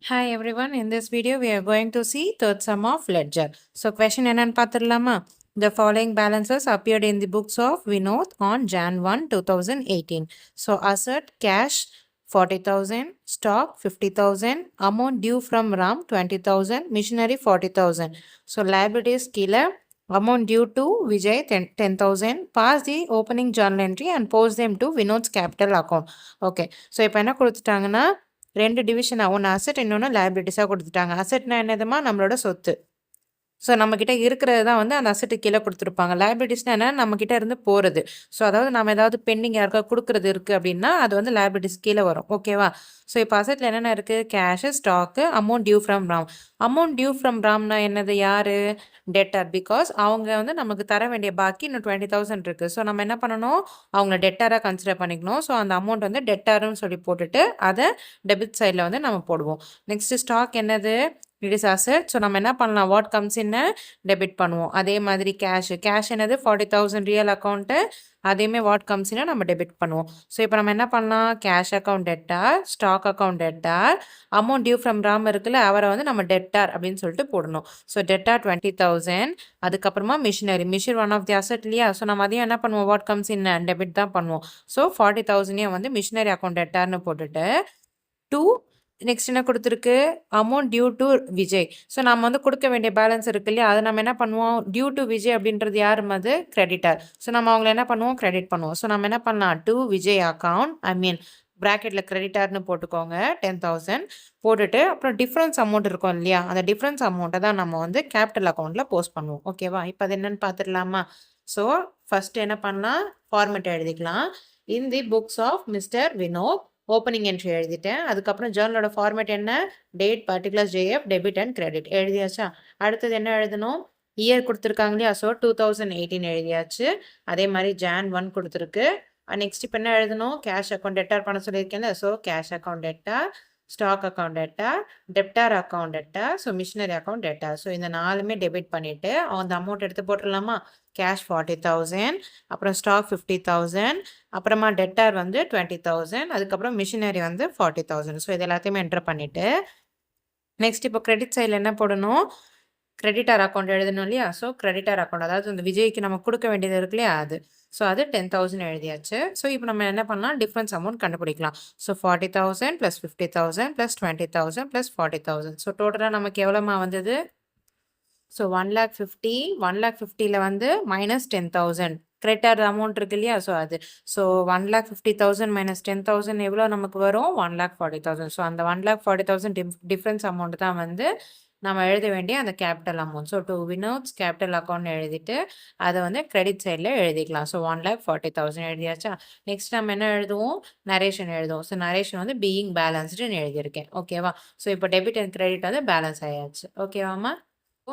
Hi everyone, in this video we are going to see third sum of ledger. So question என்னன்னு பார்த்துடலாமா? The following balances appeared in the books of Vinod on Jan 1, 2018. So asset cash 40,000, stock 50,000, amount due from Ram 20,000, machinery 40,000. So liabilities கீழே amount due to Vijay 10,000. Pass the opening journal entry and post them to Vinod's capital account. Okay. So இப்போ என்ன கொடுத்துட்டாங்கன்னா ரெண்டு டிவிஷனா ஒன்று asset இன்னொன்று லைபிலிட்டிஸாக கொடுத்துட்டாங்க. அசெட்னா என்னதுமா நம்மளோட சொத்து. ஸோ நம்மக்கிட்ட இருக்கிறது தான் வந்து அந்த அசெட்டு கீழே கொடுத்துருப்பாங்க. லைபிலிட்டிஸ்னா என்ன நம்மக்கிட்ட இருந்து போகிறது. ஸோ அதாவது நம்ம ஏதாவது பெண்டிங் யாருக்கா கொடுக்குறது இருக்குது அப்படின்னா அது வந்து லைபிலிட்டிஸ் கீழே வரும். ஓகேவா? ஸோ இப்போ அசெட்டில் என்னென்ன இருக்குது? Cash, stock, amount due from Ram. Amount due from ராம்னா என்னது? யார்? டெட்டர். பிகாஸ் அவங்க வந்து நமக்கு தர வேண்டிய பாக்கி இன்னும் 20,000 இருக்குது. ஸோ நம்ம என்ன பண்ணணும்? அவங்கள டெட்டராக கன்சிடர் பண்ணிக்கணும். ஸோ அந்த அமௌண்ட் வந்து டெட்டர்னு சொல்லி போட்டுட்டு அதை டெபிட் சைடில் வந்து நம்ம போடுவோம். நெக்ஸ்ட்டு ஸ்டாக் என்னது? It is asset. ஸோ நம்ம என்ன பண்ணலாம்? வாட் கம்ஸ் இன் டெபிட் பண்ணுவோம். அதே மாதிரி கேஷ் என்னது? 40,000 ரியல் அக்கௌண்ட்டு. அதேமாதிரி வாட் கம்ஸ்னா நம்ம டெபிட் பண்ணுவோம். ஸோ இப்போ நம்ம என்ன பண்ணலாம்? Cash account debtor, stock account debtor, amount due from Ram இருக்குல்ல அவரை வந்து நம்ம டெட்டார் அப்படின்னு சொல்லிட்டு போடணும். So debtor 20,000. அதுக்கப்புறமா machine one of the asset இல்லையா? ஸோ நம்ம அதையும் என்ன பண்ணுவோம்? வாட் கம்ஸ் இன் டெபிட் தான் பண்ணுவோம். ஸோ 40,000 வந்து மிஷினரி அக்கௌண்ட் டெட்டார்னு போட்டுட்டு 2 நெக்ஸ்ட் என்ன கொடுத்துருக்கு? Amount due to Vijay. So நம்ம வந்து கொடுக்க வேண்டிய பேலன்ஸ் இருக்கு இல்லையா? அதை நம்ம என்ன பண்ணுவோம்? டியூ டு விஜய் அப்படின்றது யார்? அது கிரெடிட்டர். ஸோ நம்ம அவங்கள என்ன பண்ணுவோம்? கிரெடிட் பண்ணுவோம். ஸோ நம்ம என்ன பண்ணலாம்? டு விஜய் அக்கௌண்ட் ப்ராக்கெட்டில் கிரெடிட்டார்னு போட்டுக்கோங்க 10,000 போட்டுட்டு அப்புறம் டிஃப்ரென்ஸ் அமௌண்ட் இருக்கும் இல்லையா? அந்த டிஃப்ரென்ஸ் அமௌண்ட்டை தான் நம்ம வந்து கேபிட்டல் அக்கௌண்ட்டில் போஸ்ட் பண்ணுவோம். ஓகேவா? இப்போ அது என்னென்னு பார்த்துடலாமா? ஸோ ஃபஸ்ட்டு என்ன பண்ணலாம்? ஃபார்மேட் எழுதிக்கலாம். In the books of mister Vinod opening entry எழுதிட்டேன். அதுக்கப்புறம் ஜேர்னலோட ஃபார்மேட் என்ன? Date, particular, JF, debit and credit எழுதியாச்சா? அடுத்தது என்ன எழுதணும்? இயர் கொடுத்துருக்காங்க இல்லையா? ஸோ 2018 எழுதியாச்சு. அதே மாதிரி Jan 1 கொடுத்துருக்கு. நெக்ஸ்ட் இப்போ என்ன எழுதணும்? கேஷ் அக்கௌண்ட் டெட்டார் பண்ண சொல்லியிருக்கேன்ல. So cash account debtor, stock account debtor, debtor account debtor, so machinery account debtor. So இந்த 4மே டெபிட் பண்ணிவிட்டு அந்த அமௌண்ட் எடுத்து போட்டுடலாமா? கேஷ் 40,000, அப்புறம் ஸ்டாக் 50,000, அப்புறமா டெட்டார் வந்து 20,000, அதுக்கப்புறம் மிஷினரி வந்து 40,000. ஸோ இது எல்லாத்தையுமே என்டர் பண்ணிவிட்டு நெக்ஸ்ட் இப்போ கிரெடிட் சைடில் என்ன போடணும்? கிரெடிட்டார் அக்கௌண்ட் எழுதணும் இல்லையா? ஸோ கிரெடிட்டார் அக்கௌண்ட் அதாவது இந்த விஜய்க்கு நம்ம கொடுக்க வேண்டியது இருக்கு இல்லையா? அது. ஸோ அது 10,000 எழுதியாச்சு. ஸோ இப்போ நம்ம என்ன பண்ணலாம்? டிஃப்ரென்ஸ் அமௌண்ட் கண்டுபிடிக்கலாம். ஸோ 40,000 + 50,000 + 20,000 + 40,000. ஸோ டோட்டலாக நமக்கு எவ்வளோமா வந்தது? ஸோ 1,50,000 1,50,000 வந்து -10,000 கிரெடிட்டார் அமௌண்ட் இருக்கு இல்லையா? ஸோ அது. ஸோ 1,50,000 - 10,000 எவ்வளோ நமக்கு வரும்? 1,40,000. ஸோ அந்த 1,40,000 டிஃப்ரென்ஸ் அமௌண்ட் தான் வந்து நம்ம எழுத வேண்டிய அந்த capital amount. So to Vinod's capital account எழுதிட்டு அதை வந்து கிரெடிட் சைடில் எழுதிக்கலாம். ஸோ 1,40,000 எழுதியாச்சா? நெக்ஸ்ட் நம்ம என்ன எழுதுவோம்? நரேஷன் எழுதுவோம். ஸோ நரேஷன் வந்து பீயிங் பேலன்ஸ்டுன்னு எழுதியிருக்கேன். ஓகேவா? ஸோ இப்போ டெபிட் அண்ட் கிரெடிட் வந்து பேலன்ஸ் ஆயாச்சு. ஓகேவாம்மா?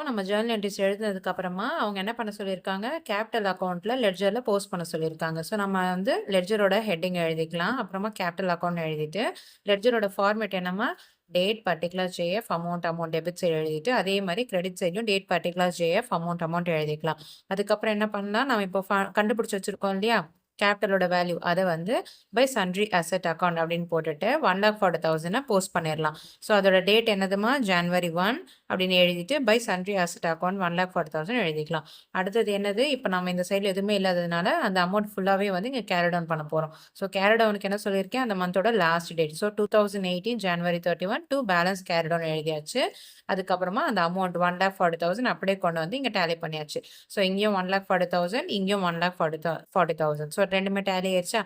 நம்ம ஜேர்னல் என்ட்ரிஸ் எழுதுனதுக்கு அப்புறமா அவங்க என்ன பண்ண சொல்லியிருக்காங்க? கேபிட்டல் அக்கௌண்ட்டில் லெட்ஜரில் போஸ்ட் பண்ண சொல்லியிருக்காங்க. ஸோ நம்ம வந்து லெட்ஜரோட ஹெட்டிங் எழுதிக்கலாம். அப்புறமா கேபிட்டல் அக்கௌண்ட் எழுதிட்டு லெட்ஜரோட ஃபார்மேட் என்னமா? Date, particular, JF, amount debit side எழுதிட்டு அதே மாதிரி கிரெடிட் சைட்லையும் டேட், பர்டிகுலர், ஜேஎஃப், அமௌண்ட் எழுதிக்கலாம். அதுக்கப்புறம் என்ன பண்ணலாம்? நம்ம இப்போ கண்டுபிடிச்சி வச்சுருக்கோம் இல்லையா? கேபிட்டலோட வேல்யூ அதை வந்து பை சன்ட்ரி அசெட் அக்கௌண்ட் அப்படின்னு போட்டுட்டு 1,40,000 போஸ்ட் பண்ணிடலாம். ஸோ அதோட டேட் என்னதுமா? January 1 அப்படின்னு எழுதிட்டு பை சன்ட்ரி அசெட் அக்கௌண்ட் 1,40,000 எழுதிக்கலாம். அடுத்தது என்னது? இப்போ நம்ம இந்த சைடில் எதுவுமே இல்லாததுனால அந்த அமௌண்ட் ஃபுல்லாகவே வந்து இங்கே கேரி டவுன் பண்ண போகிறோம். ஸோ கேரி டவுனுக்கு என்ன சொல்லியிருக்கேன்? அந்த மந்தோட last date. So 2018 January 31 to balance carry down எழுதியாச்சு. அதுக்கப்புறமா அந்த அமௌண்ட் 1,40,000 அப்படியே கொண்டு வந்து இங்கே டேலி பண்ணியாச்சு. ஸோ இங்கேயும் 1,40,000 இங்கேயும் 1,40,000. ஸோ ரெண்டுமே டேலி ஆயிடுச்சா?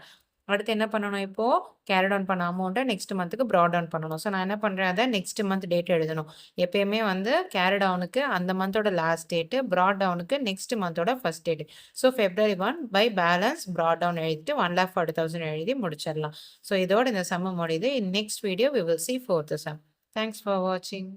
அடுத்து என்ன பண்ணணும்? இப்போது கேரி டவுன் பண்ண அமௌண்ட்டை நெக்ஸ்ட் மந்த்துக்கு ப்ராட் டவுன் பண்ணணும். ஸோ நான் என்ன பண்ணுறேன்? அதை நெக்ஸ்ட் மந்த் டேட் எழுதணும். எப்பயுமே வந்து கேரி டவுனுக்கு அந்த மந்தோட லாஸ்ட் டேட்டு, ப்ராட் டவுனுக்கு நெக்ஸ்ட் மந்தோட first date. So February 1 by balance brought down எழுதிட்டு 1,40,000 எழுதி முடிச்சிடலாம். ஸோ இதோட இந்த சம்ம முடியுது. In next video we will see fourth sum. Thanks for watching.